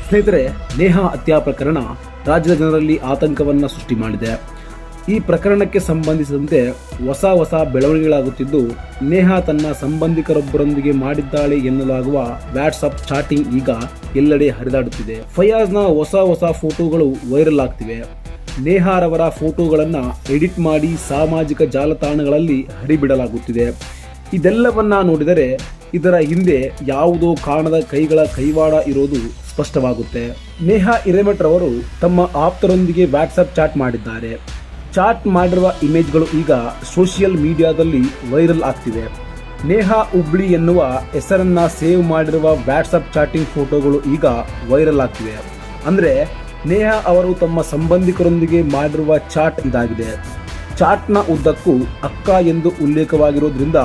ಸ್ನೇಹಿತರೆ, ನೇಹಾ ಹತ್ಯಾ ಪ್ರಕರಣ ರಾಜ್ಯದ ಜನರಲ್ಲಿ ಆತಂಕವನ್ನು ಸೃಷ್ಟಿ ಮಾಡಿದೆ. ಈ ಪ್ರಕರಣಕ್ಕೆ ಸಂಬಂಧಿಸಿದಂತೆ ಹೊಸ ಬೆಳವಣಿಗೆಗಳಾಗುತ್ತಿದ್ದು, ನೇಹಾ ತನ್ನ ಸಂಬಂಧಿಕರೊಬ್ಬರೊಂದಿಗೆ ಮಾಡಿದ್ದಾಳೆ ಎನ್ನಲಾಗುವ ವಾಟ್ಸ್ಆಪ್ ಚಾಟಿಂಗ್ ಈಗ ಎಲ್ಲೆಡೆ ಹರಿದಾಡುತ್ತಿದೆ. ಫಯಾಜ್ನ ಹೊಸ ಫೋಟೋಗಳು ವೈರಲ್ ಆಗ್ತಿವೆ. ನೇಹಾರವರ ಫೋಟೋಗಳನ್ನು ಎಡಿಟ್ ಮಾಡಿ ಸಾಮಾಜಿಕ ಜಾಲತಾಣಗಳಲ್ಲಿ ಹರಿಬಿಡಲಾಗುತ್ತಿದೆ. ಇದೆಲ್ಲವನ್ನ ನೋಡಿದರೆ ಇದರ ಹಿಂದೆ ಯಾವುದೋ ಕಾಣದ ಕೈಗಳ ಕೈವಾಡ ಇರೋದು ಸ್ಪಷ್ಟವಾಗುತ್ತೆ. ನೇಹಾ ಹಿರೇಮಠರವರು ತಮ್ಮ ಆಪ್ತರೊಂದಿಗೆ ವಾಟ್ಸ್ಆಪ್ ಚಾಟ್ ಮಾಡಿದ್ದಾರೆ. ಚಾಟ್ ಮಾಡಿರುವ ಇಮೇಜ್ಗಳು ಈಗ ಸೋಷಿಯಲ್ ಮೀಡಿಯಾದಲ್ಲಿ ವೈರಲ್ ಆಗ್ತಿವೆ. ನೇಹಾ ಹುಬ್ಳಿ ಎನ್ನುವ ಹೆಸರನ್ನ ಸೇವ್ ಮಾಡಿರುವ ವಾಟ್ಸ್ಆಪ್ ಚಾಟಿಂಗ್ ಫೋಟೋಗಳು ಈಗ ವೈರಲ್ ಆಗ್ತಿವೆ. ಅಂದ್ರೆ ನೇಹಾ ಅವರು ತಮ್ಮ ಸಂಬಂಧಿಕರೊಂದಿಗೆ ಮಾಡಿರುವ ಚಾಟ್ ಇದಾಗಿದೆ. ಚಾಟ್ನ ಉದ್ದಕ್ಕೂ ಅಕ್ಕ ಎಂದು ಉಲ್ಲೇಖವಾಗಿರೋದ್ರಿಂದ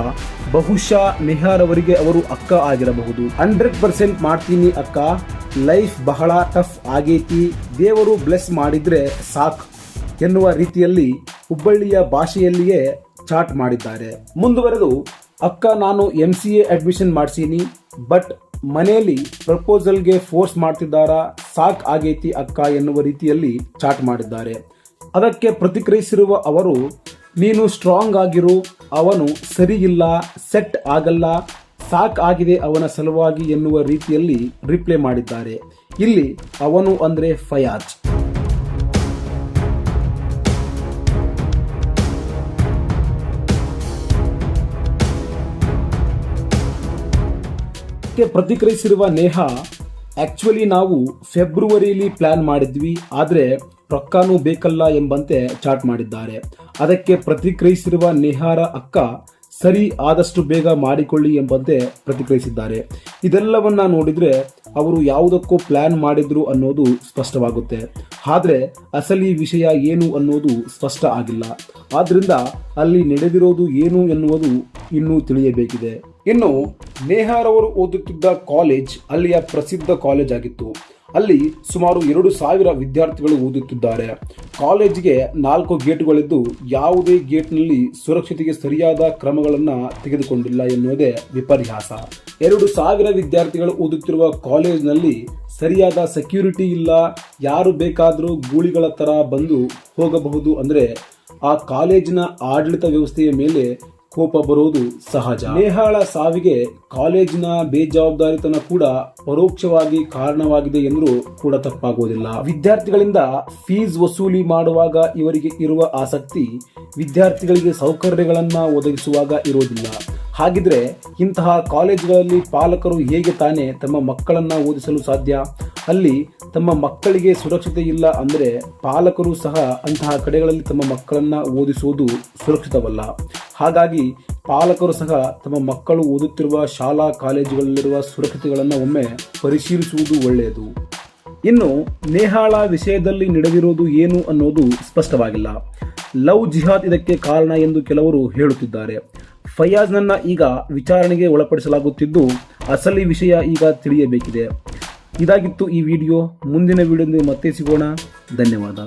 ಬಹುಶಃ ನೇಹಾರವರಿಗೆ ಅವರು ಅಕ್ಕ ಆಗಿರಬಹುದು. 100% ಮಾಡ್ತೀನಿ ಅಕ್ಕ, ಲೈಫ್ ಬಹಳ ಟಫ್ ಆಗೈತಿ, ದೇವರು ಬ್ಲೆಸ್ ಮಾಡಿದ್ರೆ ಸಾಕ್ ಎನ್ನುವ ರೀತಿಯಲ್ಲಿ ಹುಬ್ಬಳ್ಳಿಯ ಭಾಷೆಯಲ್ಲಿಯೇ ಚಾಟ್ ಮಾಡಿದ್ದಾರೆ. ಮುಂದುವರೆದು, ಅಕ್ಕ ನಾನು MCA ಅಡ್ಮಿಷನ್ ಮಾಡ್ಸೀನಿ, ಬಟ್ ಮನೆಯಲ್ಲಿ ಪ್ರಪೋಸಲ್ಗೆ ಫೋರ್ಸ್ ಮಾಡ್ತಿದ್ದಾರಾ, ಸಾಕ್ ಆಗೈತಿ ಅಕ್ಕ ಎನ್ನುವ ರೀತಿಯಲ್ಲಿ ಚಾಟ್ ಮಾಡಿದ್ದಾರೆ. ಅದಕ್ಕೆ ಪ್ರತಿಕ್ರಿಯಿಸಿರುವ ಅವರು, ನೀನು ಸ್ಟ್ರಾಂಗ್ ಆಗಿರು, ಅವನು ಸರಿ ಇಲ್ಲ, ಸೆಟ್ ಆಗಲ್ಲ, ಸಾಕ್ ಆಗಿದೆ ಅವನ ಸಲುವಾಗಿ ಎನ್ನುವ ರೀತಿಯಲ್ಲಿ ರಿಪ್ಲೈ ಮಾಡಿದ್ದಾರೆ. ಇಲ್ಲಿ ಅವನು ಅಂದ್ರೆ ಫಯಾಜ್. ಪ್ರತಿಕ್ರಿಯಿಸಿರುವ ನೇಹಾ, ಆಕ್ಚುಲಿ ನಾವು ಫೆಬ್ರವರಿಯಲ್ಲಿ ಪ್ಲಾನ್ ಮಾಡಿದ್ವಿ, ಆದ್ರೆ ರೊಕ್ಕನೂ ಬೇಕಲ್ಲ ಎಂಬಂತೆ ಚಾಟ್ ಮಾಡಿದ್ದಾರೆ. ಅದಕ್ಕೆ ಪ್ರತಿಕ್ರಿಯಿಸಿರುವ ನೇಹಾರ ಅಕ್ಕ, ಸರಿ ಆದಷ್ಟು ಬೇಗ ಮಾಡಿಕೊಳ್ಳಿ ಎಂಬಂತೆ ಪ್ರತಿಕ್ರಿಯಿಸಿದ್ದಾರೆ. ಇದೆಲ್ಲವನ್ನ ನೋಡಿದ್ರೆ ಅವರು ಯಾವುದಕ್ಕೂ ಪ್ಲಾನ್ ಮಾಡಿದ್ರು ಅನ್ನೋದು ಸ್ಪಷ್ಟವಾಗುತ್ತೆ. ಆದ್ರೆ ಅಸಲಿ ವಿಷಯ ಏನು ಅನ್ನೋದು ಸ್ಪಷ್ಟ ಆಗಿಲ್ಲ. ಆದ್ರಿಂದ ಅಲ್ಲಿ ನಡೆದಿರೋದು ಏನು ಎನ್ನುವುದು ಇನ್ನೂ ತಿಳಿಯಬೇಕಿದೆ. ಇನ್ನು ನೇಹಾರವರು ಓದುತ್ತಿದ್ದ ಕಾಲೇಜ್ ಅಲ್ಲಿಯ ಪ್ರಸಿದ್ಧ ಕಾಲೇಜ್ ಆಗಿತ್ತು. ಅಲ್ಲಿ ಸುಮಾರು 2,000 ವಿದ್ಯಾರ್ಥಿಗಳು ಓದುತ್ತಿದ್ದಾರೆ. ಕಾಲೇಜಿಗೆ 4 ಗೇಟ್ಗಳಿದ್ದು ಯಾವುದೇ ಗೇಟ್ನಲ್ಲಿ ಸುರಕ್ಷತೆಗೆ ಸರಿಯಾದ ಕ್ರಮಗಳನ್ನು ತೆಗೆದುಕೊಂಡಿಲ್ಲ ಎನ್ನುವುದೇ ವಿಪರ್ಯಾಸ. 2,000 ವಿದ್ಯಾರ್ಥಿಗಳು ಓದುತ್ತಿರುವ ಕಾಲೇಜಿನಲ್ಲಿ ಸರಿಯಾದ ಸೆಕ್ಯೂರಿಟಿ ಇಲ್ಲ. ಯಾರು ಬೇಕಾದರೂ ಗೂಳಿಗಳ ತರ ಬಂದು ಹೋಗಬಹುದು. ಅಂದ್ರೆ ಆ ಕಾಲೇಜಿನ ಆಡಳಿತ ವ್ಯವಸ್ಥೆಯ ಮೇಲೆ ಕೋಪ ಬರುವುದು ಸಹಜ. ನೇಹಾಳ ಸಾವಿಗೆ ಕಾಲೇಜಿನ ಬೇಜವಾಬ್ದಾರಿತನ ಕೂಡ ಪರೋಕ್ಷವಾಗಿ ಕಾರಣವಾಗಿದೆ ಎಂದರೂ ಕೂಡ ತಪ್ಪಾಗುವುದಿಲ್ಲ. ವಿದ್ಯಾರ್ಥಿಗಳಿಂದ ಫೀಸ್ ವಸೂಲಿ ಮಾಡುವಾಗ ಇವರಿಗೆ ಇರುವ ಆಸಕ್ತಿ ವಿದ್ಯಾರ್ಥಿಗಳಿಗೆ ಸೌಕರ್ಯಗಳನ್ನ ಒದಗಿಸುವಾಗ ಇರೋದಿಲ್ಲ. ಹಾಗಿದ್ರೆ ಇಂತಹ ಕಾಲೇಜುಗಳಲ್ಲಿ ಪಾಲಕರು ಹೇಗೆ ತಾನೇ ತಮ್ಮ ಮಕ್ಕಳನ್ನ ಓದಿಸಲು ಸಾಧ್ಯ? ಅಲ್ಲಿ ತಮ್ಮ ಮಕ್ಕಳಿಗೆ ಸುರಕ್ಷತೆ ಇಲ್ಲ ಅಂದ್ರೆ ಪಾಲಕರು ಸಹ ಅಂತಹ ಕಡೆಗಳಲ್ಲಿ ತಮ್ಮ ಮಕ್ಕಳನ್ನ ಓದಿಸುವುದು ಸುರಕ್ಷಿತವಲ್ಲ. ಹಾಗಾಗಿ ಪಾಲಕರು ಸಹ ತಮ್ಮ ಮಕ್ಕಳು ಓದುತ್ತಿರುವ ಶಾಲಾ ಕಾಲೇಜುಗಳಲ್ಲಿರುವ ಸುರಕ್ಷತೆಗಳನ್ನು ಒಮ್ಮೆ ಪರಿಶೀಲಿಸುವುದು ಒಳ್ಳೆಯದು. ಇನ್ನು ನೇಹಾಳ ವಿಷಯದಲ್ಲಿ ನಡೆದಿರೋದು ಏನು ಅನ್ನೋದು ಸ್ಪಷ್ಟವಾಗಿಲ್ಲ. ಲವ್ ಜಿಹಾದ್ ಇದಕ್ಕೆ ಕಾರಣ ಎಂದು ಕೆಲವರು ಹೇಳುತ್ತಿದ್ದಾರೆ. ಫಯಾಜ್ನನ್ನ ಈಗ ವಿಚಾರಣೆಗೆ ಒಳಪಡಿಸಲಾಗುತ್ತಿದ್ದು ಅಸಲಿ ವಿಷಯ ಈಗ ತಿಳಿಯಬೇಕಿದೆ. ಇದಾಗಿತ್ತು ಈ ವಿಡಿಯೋ. ಮುಂದಿನ ವಿಡಿಯೋದಲ್ಲಿ ಮತ್ತೆ ಸಿಗೋಣ. ಧನ್ಯವಾದ.